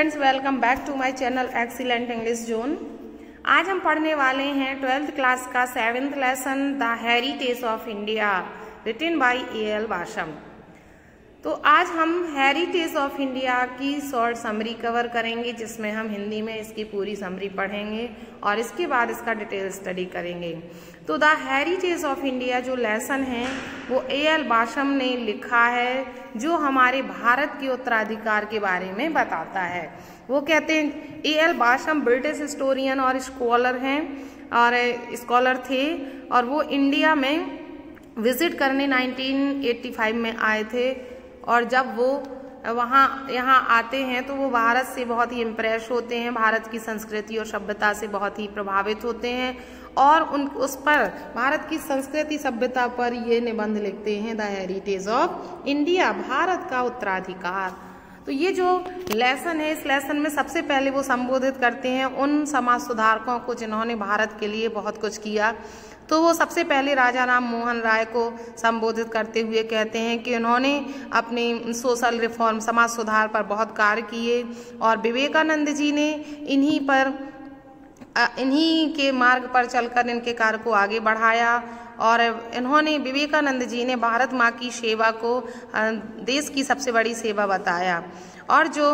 Students, welcome back to my channel excellent English zone. आज हम पढ़ने वाले हैं 12th क्लास का 7th lesson the heritage of India written by A L. Basham. तो आज हम हेरिटेज ऑफ इंडिया की शॉर्ट समरी कवर करेंगे, जिसमें हम हिंदी में इसकी पूरी समरी पढ़ेंगे और इसके बाद इसका डिटेल स्टडी करेंगे। तो द हेरिटेज ऑफ इंडिया जो लेसन है वो ए.एल. बाशम ने लिखा है, जो हमारे भारत के उत्तराधिकार के बारे में बताता है। वो कहते हैं ए.एल. बाशम ब्रिटिश हिस्टोरियन और स्कॉलर हैं और स्कॉलर थे और वो इंडिया में विजिट करने 1985 में आए थे। और जब वो यहाँ आते हैं तो वो भारत से बहुत ही इम्प्रेस होते हैं, भारत की संस्कृति और सभ्यता से बहुत ही प्रभावित होते हैं और उस पर भारत की संस्कृति सभ्यता पर ये निबंध लिखते हैं, the heritage of India, Bharat का उत्तराधिकार। तो ये जो लेसन है, इस लेसन में सबसे पहले वो संबोधित करते हैं उन समाज सुधारकों को जिन्होंने भारत के लिए बहुत कुछ किया। तो वो सबसे पहले राजा राम मोहन राय को संबोधित करते हुए कहते हैं कि उन्होंने अपने सोशल रिफॉर्म, समाज सुधार पर बहुत कार्य किए और विवेकानंद जी ने इन्हीं के मार्ग पर चलकर इनके कार्य को आगे बढ़ाया और इन्होंने, विवेकानंद जी ने भारत माँ की सेवा को देश की सबसे बड़ी सेवा बताया। और जो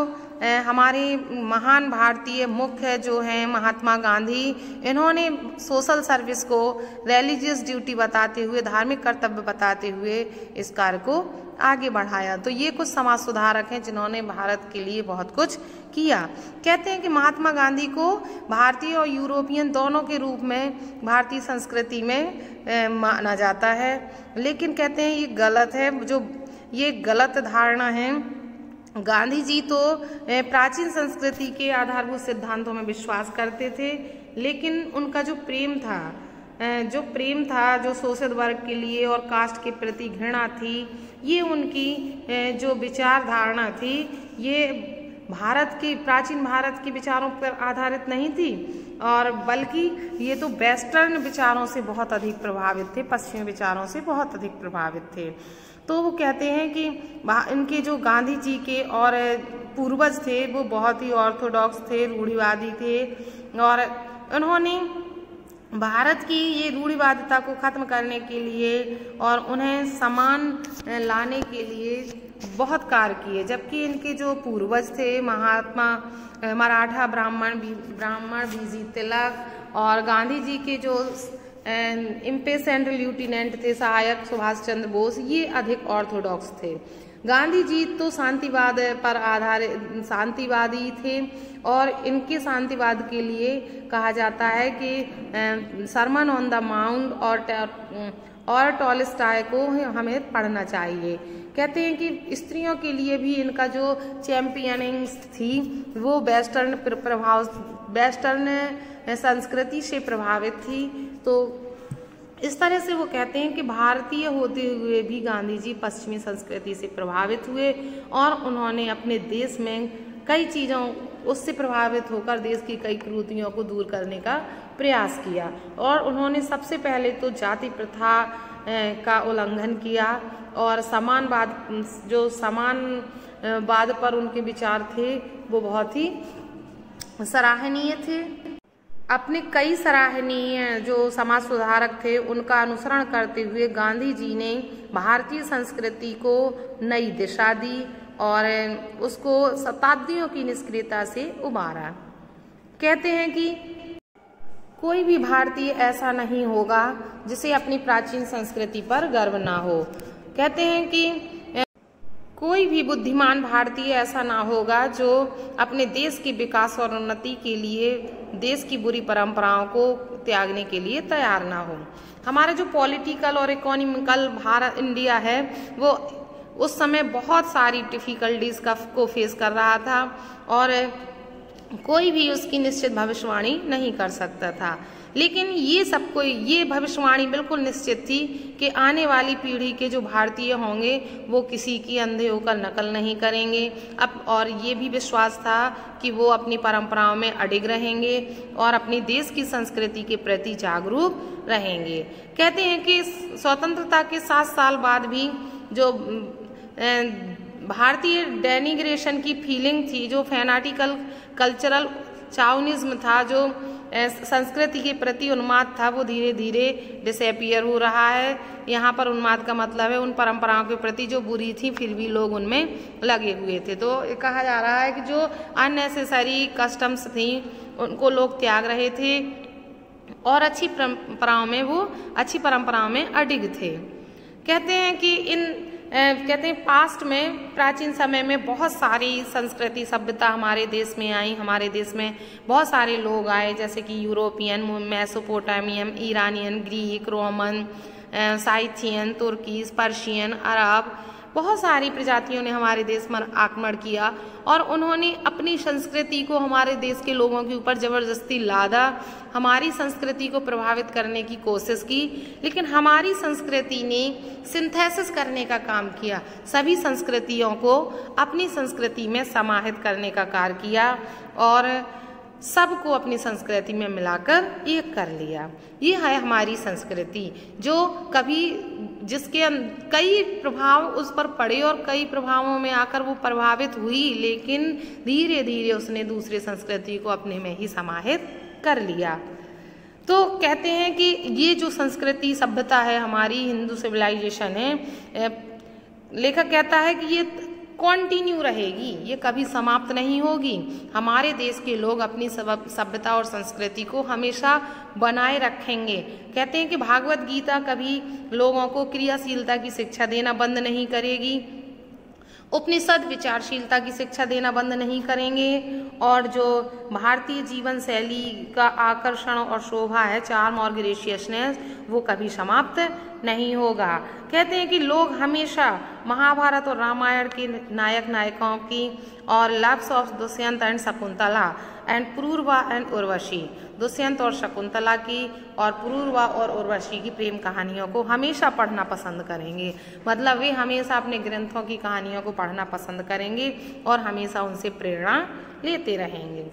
हमारे महान भारतीय मुख्य जो हैं महात्मा गांधी, इन्होंने सोशल सर्विस को रिलीजियस ड्यूटी बताते हुए, धार्मिक कर्तव्य बताते हुए इस कार्य को आगे बढ़ाया। तो ये कुछ समाज सुधारक हैं जिन्होंने भारत के लिए बहुत कुछ किया। कहते हैं कि महात्मा गांधी को भारतीय और यूरोपियन दोनों के रूप में भारतीय संस्कृति में माना जाता है, लेकिन कहते हैं ये गलत है। जो ये गलत धारणा है, गांधी जी तो प्राचीन संस्कृति के आधारभूत सिद्धांतों में विश्वास करते थे, लेकिन उनका जो प्रेम था, जो शोषित वर्ग के लिए और कास्ट के प्रति घृणा थी, ये उनकी जो विचार धारणा थी, ये प्राचीन भारत के विचारों पर आधारित नहीं थी और बल्कि ये तो वेस्टर्न विचारों से बहुत अधिक प्रभावित थे, पश्चिमी विचारों से बहुत अधिक प्रभावित थे। तो वो कहते हैं कि इनके जो गांधी जी के और पूर्वज थे वो बहुत ही ऑर्थोडॉक्स थे, रूढ़िवादी थे और उन्होंने भारत की ये रूढ़िवादिता को खत्म करने के लिए और उन्हें समान लाने के लिए बहुत कार्य किए। जबकि इनके जो पूर्वज थे, महात्मा मराठा ब्राह्मण बीजी तिलक और गांधी जी के जो इम्पेसेंट ल्यूटिनेंट थे, सहायक सुभाष चंद्र बोस, ये अधिक ऑर्थोडॉक्स थे। गांधी जी तो शांतिवाद पर आधारित शांतिवादी थे और इनके शांतिवाद के लिए कहा जाता है कि सरमन ऑन द माउंट और टॉलस्टॉय को हमें पढ़ना चाहिए। कहते हैं कि स्त्रियों के लिए भी इनका जो चैंपियनिंग थी वो वेस्टर्न संस्कृति से प्रभावित थी। तो इस तरह से वो कहते हैं कि भारतीय होते हुए भी गांधी जी पश्चिमी संस्कृति से प्रभावित हुए और उन्होंने अपने देश में कई चीज़ों उससे प्रभावित होकर देश की कई कुरीतियों को दूर करने का प्रयास किया। और उन्होंने सबसे पहले तो जाति प्रथा का उल्लंघन किया और समानवाद पर उनके विचार थे वो बहुत ही सराहनीय थे। अपने कई सराहनीय जो समाज सुधारक थे उनका अनुसरण करते हुए गांधी जी ने भारतीय संस्कृति को नई दिशा दी और उसको शताब्दियों की निष्क्रियता से उबारा। कहते हैं कि कोई भी भारतीय ऐसा नहीं होगा जिसे अपनी प्राचीन संस्कृति पर गर्व ना हो। कहते हैं कि कोई भी बुद्धिमान भारतीय ऐसा ना होगा जो अपने देश के विकास और उन्नति के लिए देश की बुरी परंपराओं को त्यागने के लिए तैयार ना हो। हमारा जो पॉलिटिकल और इकोनॉमिकल इंडिया है वो उस समय बहुत सारी डिफिकल्टीज को फेस कर रहा था और कोई भी उसकी निश्चित भविष्यवाणी नहीं कर सकता था, लेकिन ये भविष्यवाणी बिल्कुल निश्चित थी कि आने वाली पीढ़ी के जो भारतीय होंगे वो किसी की अंधे होकर नकल नहीं करेंगे और ये भी विश्वास था कि वो अपनी परंपराओं में अडिग रहेंगे और अपने देश की संस्कृति के प्रति जागरूक रहेंगे। कहते हैं कि स्वतंत्रता के 7 साल बाद भी जो भारतीय डेनिग्रेशन की फीलिंग थी, जो फैनाटिकल कल्चरल चाउनिज्म था, जो संस्कृति के प्रति उन्माद था, वो धीरे धीरे डिसअपियर हो रहा है। यहाँ पर उन्माद का मतलब है उन परंपराओं के प्रति जो बुरी थी फिर भी लोग उनमें लगे हुए थे। तो कहा जा रहा है कि जो अननेसेसरी कस्टम्स थी उनको लोग त्याग रहे थे और अच्छी परंपराओं में अडिग थे। कहते हैं पास्ट में, प्राचीन समय में बहुत सारी संस्कृति सभ्यता हमारे देश में आई। हमारे देश में बहुत सारे लोग आए, जैसे कि European, Mesopotamian, Iranian, Greek, Roman, Scythian, Turkish, Persian, अरब, बहुत सारी प्रजातियों ने हमारे देश पर आक्रमण किया और उन्होंने अपनी संस्कृति को हमारे देश के लोगों के ऊपर जबरदस्ती लादा, हमारी संस्कृति को प्रभावित करने की कोशिश की। लेकिन हमारी संस्कृति ने सिंथेसिस करने का काम किया, सभी संस्कृतियों को अपनी संस्कृति में समाहित करने का कार्य किया और सबको अपनी संस्कृति में मिलाकर एक कर लिया। ये है हमारी संस्कृति, जो कभी जिसके कई प्रभाव उस पर पड़े और कई प्रभावों में आकर वो प्रभावित हुई, लेकिन धीरे धीरे उसने दूसरी संस्कृति को अपने में ही समाहित कर लिया। तो कहते हैं कि ये जो संस्कृति सभ्यता है हमारी, हिंदू सिविलाइजेशन है, लेखक कहता है कि ये कॉन्टिन्यू रहेगी, ये कभी समाप्त नहीं होगी। हमारे देश के लोग अपनी सभ्यता और संस्कृति को हमेशा बनाए रखेंगे। कहते हैं कि भागवत गीता कभी लोगों को क्रियाशीलता की शिक्षा देना बंद नहीं करेगी, उपनिषद विचारशीलता की शिक्षा देना बंद नहीं करेंगे और जो भारतीय जीवन शैली का आकर्षण और शोभा है, चार्म और ग्रेशियसनेस, वो कभी समाप्त नहीं होगा। कहते हैं कि लोग हमेशा महाभारत और रामायण के नायक नायिकाओं की और loves of Dushyant and Shakuntala and Pururava and Urvashi, Dushyant और शकुंतला की और पुरूरवा और उर्वशी की प्रेम कहानियों को हमेशा पढ़ना पसंद करेंगे। मतलब वे हमेशा अपने ग्रंथों की कहानियों को पढ़ना पसंद करेंगे और हमेशा उनसे प्रेरणा लेते रहेंगे।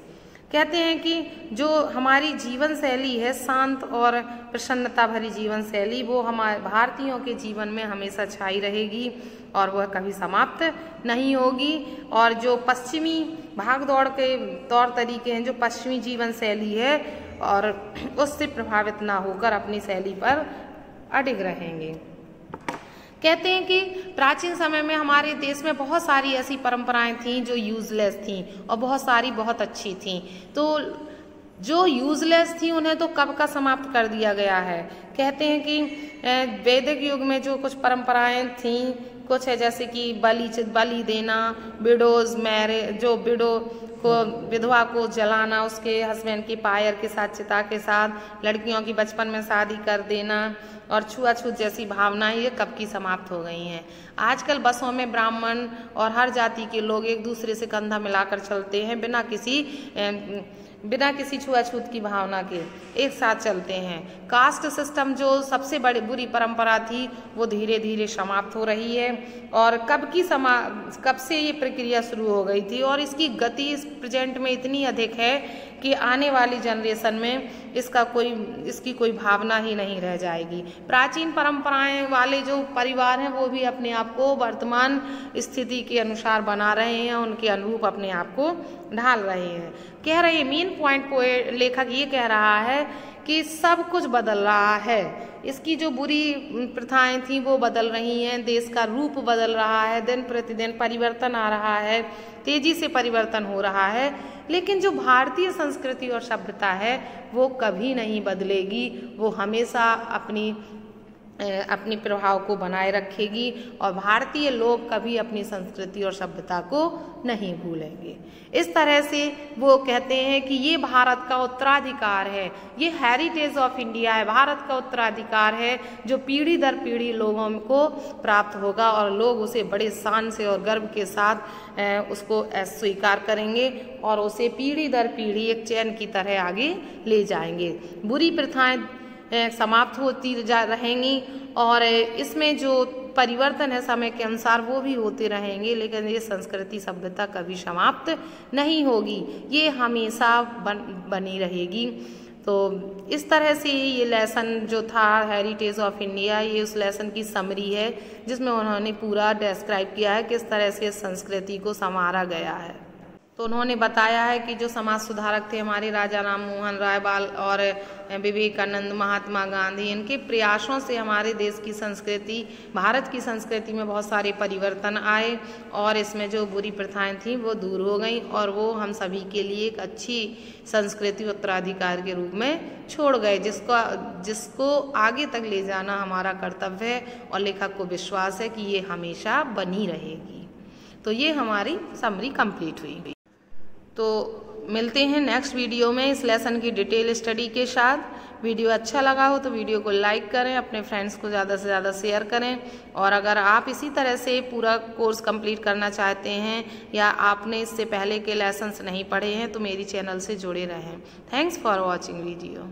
कहते हैं कि जो हमारी जीवन शैली है, शांत और प्रसन्नता भरी जीवन शैली, वो हमारे भारतीयों के जीवन में हमेशा छाई रहेगी और वह कभी समाप्त नहीं होगी। और जो पश्चिमी भागदौड़ के तौर तरीके हैं, जो पश्चिमी जीवन शैली है, और उससे प्रभावित ना होकर अपनी शैली पर अडिग रहेंगे। कहते हैं कि प्राचीन समय में हमारे देश में बहुत सारी ऐसी परंपराएं थीं जो यूजलेस थीं और बहुत सारी बहुत अच्छी थीं। तो जो यूजलेस थी उन्हें तो कब का समाप्त कर दिया गया है। कहते हैं कि वैदिक युग में जो कुछ परंपराएं थीं, कुछ है जैसे कि बलि देना, विडोज मैरिज, जो विडो को विधवा को जलाना, उसके हस्बैंड की पायर के साथ, चिता के साथ, लड़कियों की बचपन में शादी कर देना और छुआछूत जैसी भावनाएं, ये कब की समाप्त हो गई हैं। आजकल बसों में ब्राह्मण और हर जाति के लोग एक दूसरे से कंधा मिलाकर चलते हैं, बिना किसी छुआछूत की भावना के एक साथ चलते हैं। कास्ट सिस्टम जो सबसे बड़ी बुरी परंपरा थी वो धीरे धीरे समाप्त हो रही है। और कब से ये प्रक्रिया शुरू हो गई थी और इसकी गति इस प्रेजेंट में इतनी अधिक है कि आने वाली जनरेशन में इसकी कोई भावना ही नहीं रह जाएगी। प्राचीन परंपराएं वाले जो परिवार हैं वो भी अपने आप को वर्तमान स्थिति के अनुसार बना रहे हैं, उनके अनुरूप अपने आप को ढाल रहे हैं। कह रहे मेन पॉइंट लेखक ये कह रहा है कि सब कुछ बदल रहा है। इसकी जो बुरी प्रथाएं थी वो बदल रही हैं, देश का रूप बदल रहा है, दिन प्रतिदिन परिवर्तन आ रहा है, तेजी से परिवर्तन हो रहा है। लेकिन जो भारतीय संस्कृति और सभ्यता है वो कभी नहीं बदलेगी, वो हमेशा अपनी प्रभाव को बनाए रखेगी और भारतीय लोग कभी अपनी संस्कृति और सभ्यता को नहीं भूलेंगे। इस तरह से वो कहते हैं कि ये भारत का उत्तराधिकार है, ये हेरिटेज ऑफ इंडिया है, भारत का उत्तराधिकार है जो पीढ़ी दर पीढ़ी लोगों को प्राप्त होगा और लोग उसे बड़े शान से और गर्व के साथ उसको स्वीकार करेंगे और उसे पीढ़ी दर पीढ़ी एक चैन की तरह आगे ले जाएंगे। बुरी प्रथाएं समाप्त होती जा रहेंगी और इसमें जो परिवर्तन है समय के अनुसार वो भी होते रहेंगे, लेकिन ये संस्कृति सभ्यता कभी समाप्त नहीं होगी, ये हमेशा बनी रहेगी। तो इस तरह से ये लेसन जो था हेरिटेज ऑफ इंडिया, ये उस लेसन की समरी है जिसमें उन्होंने पूरा डिस्क्राइब किया है किस तरह से संस्कृति को संवारा गया है। तो उन्होंने बताया है कि जो समाज सुधारक थे हमारे राजा राम मोहन राय बाल और विवेकानंद, महात्मा गांधी, इनके प्रयासों से हमारे देश की संस्कृति, भारत की संस्कृति में बहुत सारे परिवर्तन आए और इसमें जो बुरी प्रथाएं थीं वो दूर हो गई और वो हम सभी के लिए एक अच्छी संस्कृति उत्तराधिकार के रूप में छोड़ गए, जिसको आगे तक ले जाना हमारा कर्तव्य है और लेखक को विश्वास है कि ये हमेशा बनी रहेगी। तो ये हमारी समरी कंप्लीट हुई। तो मिलते हैं नेक्स्ट वीडियो में इस लेसन की डिटेल स्टडी के साथ। वीडियो अच्छा लगा हो तो वीडियो को लाइक करें, अपने फ्रेंड्स को ज़्यादा से ज़्यादा शेयर करें और अगर आप इसी तरह से पूरा कोर्स कंप्लीट करना चाहते हैं या आपने इससे पहले के लेसन्स नहीं पढ़े हैं तो मेरी चैनल से जुड़े रहें। Thanks for watching video.